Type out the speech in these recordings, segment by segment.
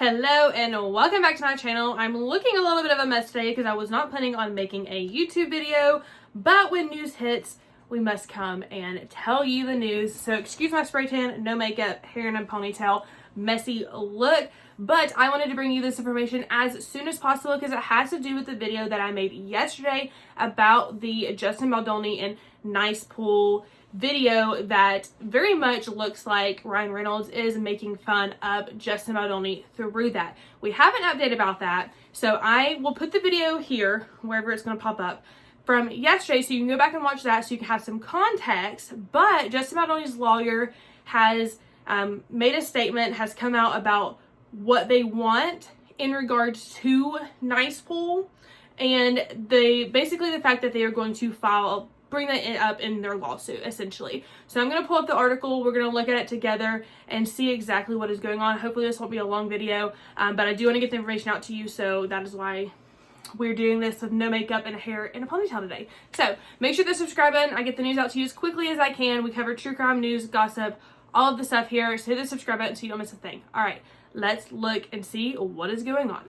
Hello and welcome back to my channel. I'm looking a little bit of a mess today because I was not planning on making a YouTube video, but when news hits, we must come and tell you the news. So excuse my spray tan, no makeup, hair in a ponytail, messy look, but I wanted to bring you this information as soon as possible because it has to do with the video that I made yesterday about the Justin Baldoni and Nicepool video that very much looks like Ryan Reynolds is making fun of Justin Baldoni through that. We have an update about that, so I will put the video here wherever it's going to pop up from yesterday so you can go back and watch that so you can have some context. But Justin Baldoni's lawyer has made a statement, has come out about what they want in regards to Nicepool, and basically the fact that they are going to bring that up in their lawsuit, essentially. So I'm going to pull up the article. We're going to look at it together and see exactly what is going on. Hopefully this won't be a long video, but I do want to get the information out to you, so that is why we're doing this with no makeup and hair in a ponytail today. So make sure to subscribe button. I get the news out to you as quickly as I can. We cover true crime news, gossip, all of the stuff here. So hit the subscribe button so you don't miss a thing. All right, let's look and see what is going on.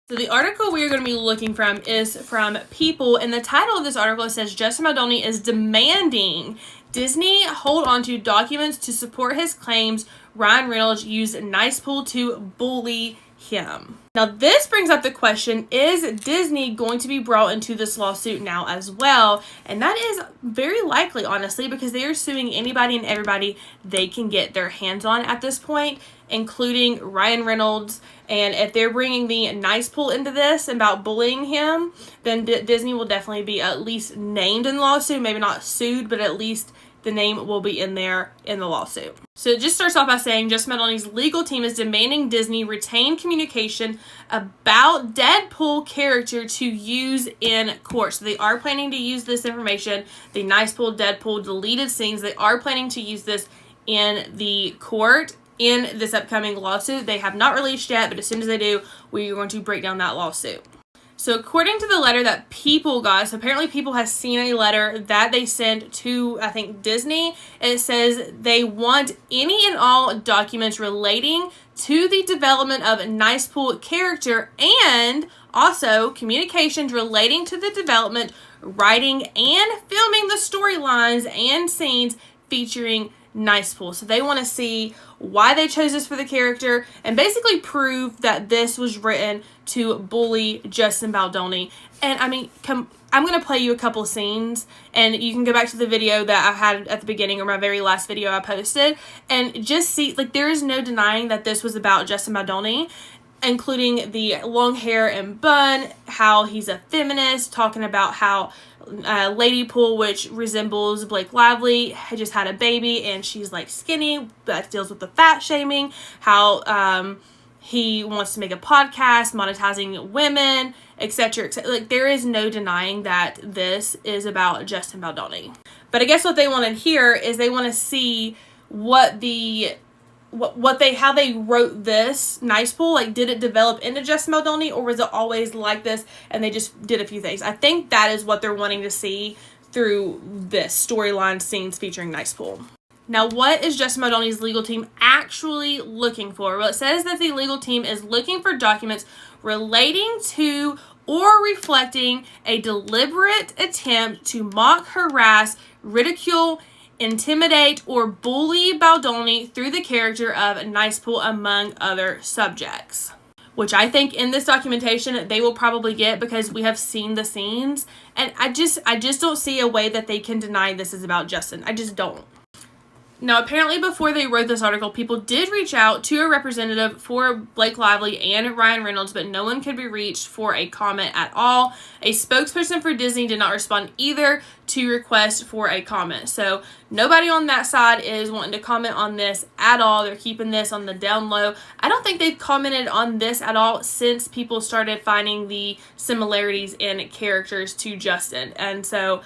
So the article we are going to be looking from is from People, and the title of this article says Justin Baldoni is demanding Disney hold on to documents to support his claims Ryan Reynolds used Nicepool to bully him. Now this brings up the question, is Disney going to be brought into this lawsuit now as well? And that is very likely, honestly, because they are suing anybody and everybody they can get their hands on at this point, including Ryan Reynolds. And if they're bringing the Nicepool into this about bullying him, then Disney will definitely be at least named in the lawsuit, maybe not sued, but at least the name will be in there in the lawsuit. So it just starts off by saying Justin Baldoni's legal team is demanding Disney retain communication about Deadpool character to use in court. So they are planning to use this information, the Nicepool, Deadpool deleted scenes. They are planning to use this in the court in this upcoming lawsuit. They have not released yet, but as soon as they do, we are going to break down that lawsuit. So according to the letter that People got, so apparently People has seen a letter that they sent to, I think, Disney. It says they want any and all documents relating to the development of Nicepool character and also communications relating to the development, writing, and filming the storylines and scenes featuring Nicepool. So they want to see why they chose this for the character and basically prove that this was written to bully Justin Baldoni. And I mean, I'm going to play you a couple scenes and you can go back to the video that I had at the beginning, or my very last video I posted, and just see, like, there is no denying that this was about Justin Baldoni, including the long hair and bun, how he's a feminist, talking about how Lady Pool, which resembles Blake Lively, had just had a baby and she's like skinny, that deals with the fat shaming, how he wants to make a podcast monetizing women, etc., etc. Like, there is no denying that this is about Justin Baldoni. But I guess what they wanted here is they want to see how they wrote this Nicepool. Like, did it develop into Justin Baldoni, or was it always like this and they just did a few things? I think that is what they're wanting to see through this storyline scenes featuring Nicepool. Now, what is Justin Baldoni's legal team actually looking for? Well, it says that the legal team is looking for documents relating to or reflecting a deliberate attempt to mock, harass, ridicule, intimidate, or bully Baldoni through the character of Nicepool, among other subjects. Which I think in this documentation they will probably get, because we have seen the scenes, and I just don't see a way that they can deny this is about Justin. I just don't. Now, apparently before they wrote this article, People did reach out to a representative for Blake Lively and Ryan Reynolds, but no one could be reached for a comment at all. A spokesperson for Disney did not respond either to request for a comment. So nobody on that side is wanting to comment on this at all. They're keeping this on the down low. I don't think they've commented on this at all since people started finding the similarities in characters to Justin. And so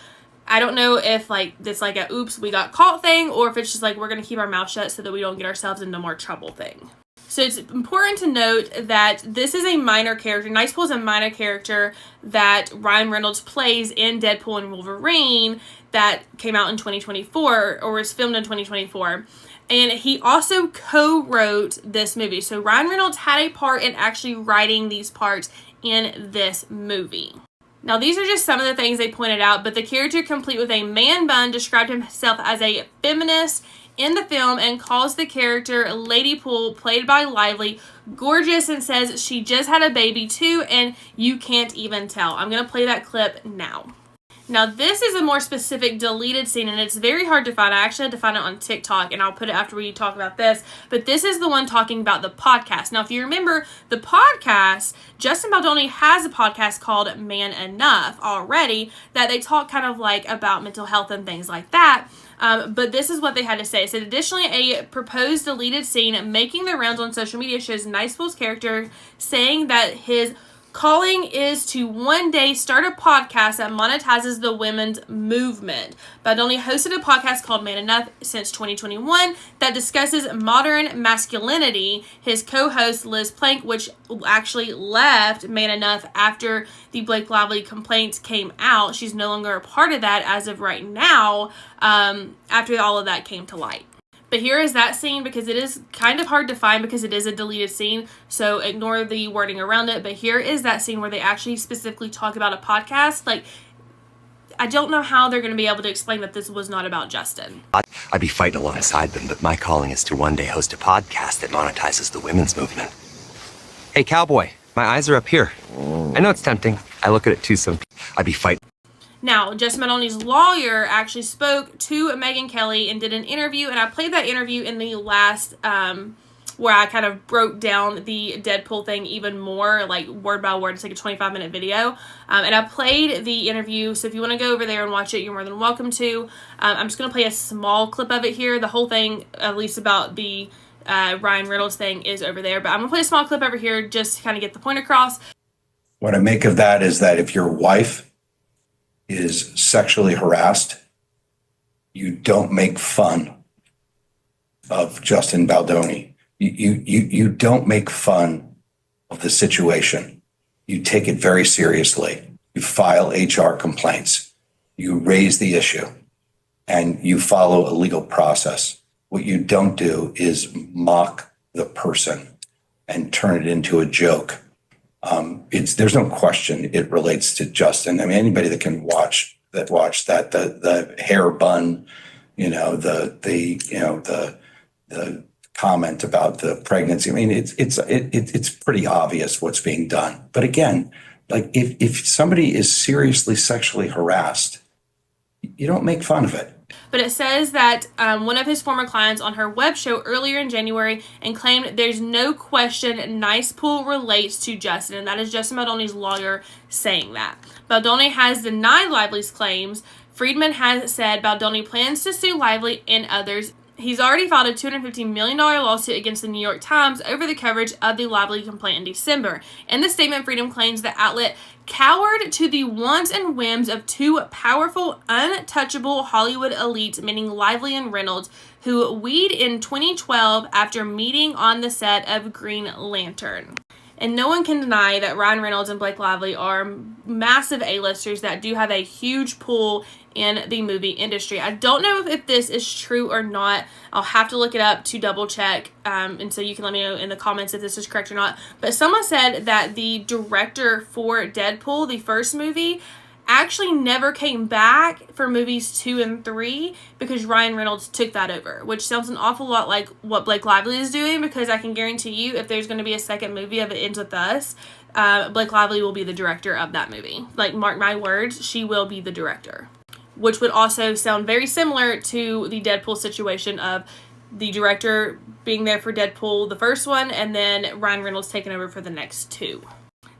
I don't know if like this like a oops we got caught thing, or if it's just like we're going to keep our mouth shut so that we don't get ourselves into more trouble thing. So it's important to note that this is a minor character. Nicepool is a minor character that Ryan Reynolds plays in Deadpool and Wolverine that came out in 2024, or was filmed in 2024. And he also co-wrote this movie. So Ryan Reynolds had a part in actually writing these parts in this movie. Now, these are just some of the things they pointed out, but the character, complete with a man bun, described himself as a feminist in the film and calls the character Lady Pool, played by Lively, gorgeous, and says she just had a baby too, and you can't even tell. I'm going to play that clip now. Now, this is a more specific deleted scene, and it's very hard to find. I actually had to find it on TikTok, and I'll put it after we talk about this. But this is the one talking about the podcast. Now, if you remember the podcast, Justin Baldoni has a podcast called Man Enough already that they talk kind of like about mental health and things like that. But this is what they had to say. It said, additionally, a proposed deleted scene making the rounds on social media shows Nicepool's character saying that his calling is to one day start a podcast that monetizes the women's movement. Baldoni hosted a podcast called Man Enough since 2021 that discusses modern masculinity. His co-host Liz Plank, which actually left Man Enough after the Blake Lively complaints came out. She's no longer a part of that as of right now, after all of that came to light. But here is that scene, because it is kind of hard to find because it is a deleted scene, so ignore the wording around it. But here is that scene where they actually specifically talk about a podcast. Like, I don't know how they're going to be able to explain that this was not about Justin. I'd be fighting alongside them, but my calling is to one day host a podcast that monetizes the women's movement. Hey, cowboy, my eyes are up here. I know it's tempting. I look at it too some. I'd be fighting. Now, Justin Baldoni's lawyer actually spoke to Megyn Kelly and did an interview, and I played that interview in the last, where I kind of broke down the Deadpool thing even more, like word by word. It's like a 25-minute video, and I played the interview, so if you want to go over there and watch it, you're more than welcome to. I'm just going to play a small clip of it here. The whole thing, at least about the Ryan Reynolds thing, is over there, but I'm going to play a small clip over here just to kind of get the point across. What I make of that is that if your wife is sexually harassed, you don't make fun of Justin Baldoni. You don't make fun of the situation. You take it very seriously. You file HR complaints. You raise the issue, and you follow a legal process. What you don't do is mock the person and turn it into a joke. There's no question it relates to Justin. I mean, anybody that can watch that, the hair bun, the comment about the pregnancy. I mean, it's pretty obvious what's being done. But again, like if somebody is seriously sexually harassed, you don't make fun of it. But it says that one of his former clients on her web show earlier in January and claimed there's no question Nicepool relates to Justin. And that is Justin Baldoni's lawyer saying that. Baldoni has denied Lively's claims. Friedman has said Baldoni plans to sue Lively and others. He's already filed a $250 million lawsuit against the New York Times over the coverage of the Lively complaint in December. In the statement, Freedom claims the outlet cowered to the wants and whims of two powerful, untouchable Hollywood elites, meaning Lively and Reynolds, who weed in 2012 after meeting on the set of Green Lantern. And no one can deny that Ryan Reynolds and Blake Lively are massive A-listers that do have a huge pull in the movie industry. I don't know if this is true or not. I'll have to look it up to double check, and so you can let me know in the comments if this is correct or not. But someone said that the director for Deadpool, the first movie, actually never came back for movies 2 and 3 because Ryan Reynolds took that over, which sounds an awful lot like what Blake Lively is doing, because I can guarantee you if there's going to be a second movie of It Ends With Us, Blake Lively will be the director of that movie. Like, mark my words, she will be the director. Which would also sound very similar to the Deadpool situation of the director being there for Deadpool, the first one, and then Ryan Reynolds taking over for the next 2.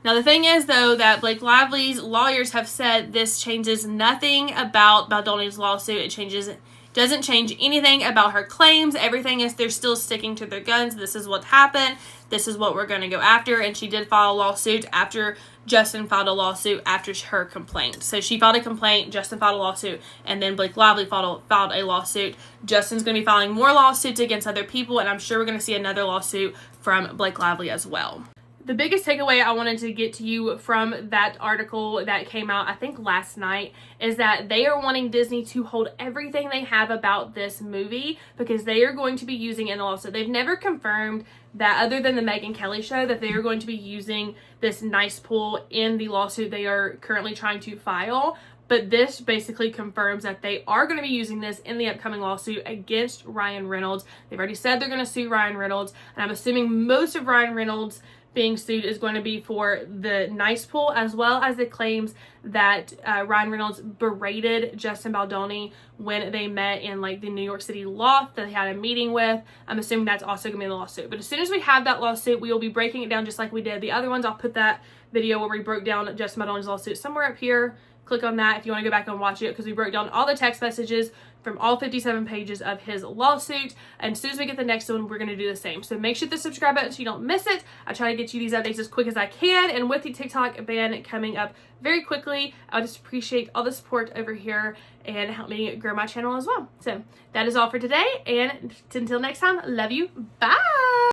Now, the thing is, though, that Blake Lively's lawyers have said this changes nothing about Baldoni's lawsuit. It doesn't change anything about her claims. Everything is, they're still sticking to their guns. This is what happened. This is what we're going to go after. And she did file a lawsuit after Justin filed a lawsuit after her complaint. So she filed a complaint, Justin filed a lawsuit, and then Blake Lively filed a lawsuit. Justin's going to be filing more lawsuits against other people, and I'm sure we're going to see another lawsuit from Blake Lively as well. The biggest takeaway I wanted to get to you from that article that came out, I think last night, is that they are wanting Disney to hold everything they have about this movie because they are going to be using it in the lawsuit. They've never confirmed that, other than the Megyn Kelly show, that they are going to be using this Nicepool in the lawsuit they are currently trying to file. But this basically confirms that they are going to be using this in the upcoming lawsuit against Ryan Reynolds. They've already said they're going to sue Ryan Reynolds, and I'm assuming most of Ryan Reynolds being sued is going to be for the Nicepool, as well as the claims that Ryan Reynolds berated Justin Baldoni when they met in like the New York City loft that they had a meeting with. I'm assuming that's also going to be in the lawsuit. But as soon as we have that lawsuit, we will be breaking it down just like we did the other ones. I'll put that video where we broke down Justin Baldoni's lawsuit somewhere up here. Click on that if you want to go back and watch it, because we broke down all the text messages from all 57 pages of his lawsuit. And as soon as we get the next one, we're going to do the same. So make sure to subscribe button so you don't miss it. I try to get you these updates as quick as I can. And with the TikTok ban coming up very quickly, I just appreciate all the support over here and help me grow my channel as well. So that is all for today. And until next time, love you. Bye.